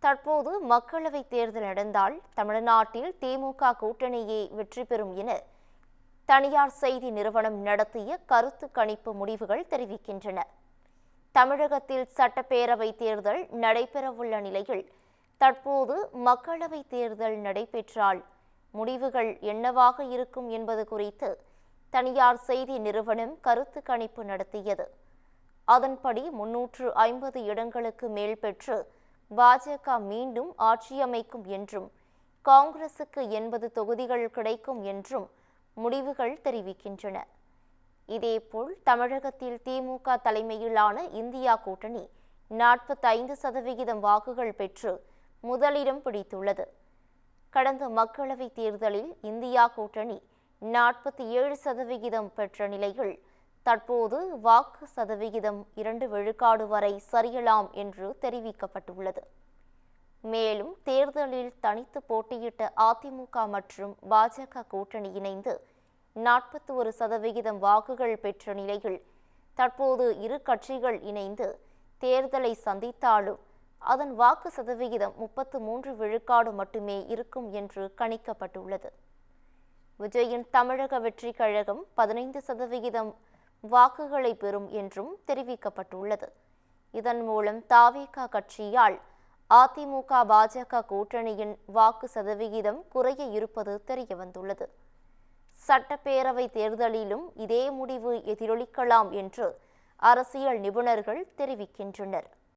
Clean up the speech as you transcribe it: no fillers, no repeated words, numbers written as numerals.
தற்போது மக்களவைத் தேர்தல் நடந்தால் தமிழ்நாட்டில் திமுக கூட்டணியே வெற்றி பெறும் என தனியார் செய்தி நிறுவனம் நடத்திய கருத்து கணிப்பு முடிவுகள் தெரிவிக்கின்றன. தமிழகத்தில் சட்டப்பேரவைத் தேர்தல் நடைபெறவுள்ள நிலையில் தற்போது மக்களவைத் தேர்தல் நடைபெற்றால் முடிவுகள் என்னவாக இருக்கும் என்பது குறித்து தனியார் செய்தி நிறுவனம் கருத்து கணிப்பு நடத்தியது. அதன்படி 350 இடங்களுக்கு மேல் பெற்று பாஜக மீண்டும் ஆட்சியமைக்கும் என்றும் காங்கிரசுக்கு 80 தொகுதிகள் கிடைக்கும் என்றும் முடிவுகள் தெரிவிக்கின்றன. இதேபோல் தமிழகத்தில் திமுக தலைமையிலான இந்தியா கூட்டணி 45% வாக்குகள் பெற்று முதலிடம் பிடித்துள்ளது. கடந்த மக்களவைத் தேர்தலில் இந்தியா கூட்டணி 47% பெற்ற நிலையில் தற்போது வாக்கு சதவிகிதம் 2 விழுக்காடு வரை சரியலாம் என்று தெரிவிக்கப்பட்டுள்ளது. மேலும் தேர்தலில் தனித்து போட்டியிட்ட அதிமுக மற்றும் பாஜக கூட்டணி இணைந்து 41% வாக்குகள் பெற்ற நிலையில் தற்போது இரு கட்சிகள் இணைந்து தேர்தலை சந்தித்தாலும் அதன் வாக்கு சதவிகிதம் 33 விழுக்காடு மட்டுமே இருக்கும் என்று கணிக்கப்பட்டுள்ளது. விஜயின் தமிழக வெற்றி கழகம் 15% வாக்குகளை பெறும் என்றும் தெரிவிக்கப்பட்டுள்ளது. இதன் மூலம் தாவேகா கட்சியால் அதிமுக பாஜக கூட்டணியின் வாக்கு சதவிகிதம் குறைய இருப்பது தெரியவந்துள்ளது. சட்டப்பேரவை தேர்தலிலும் இதே முடிவு எதிரொலிக்கலாம் என்று அரசியல் நிபுணர்கள் தெரிவிக்கின்றனர்.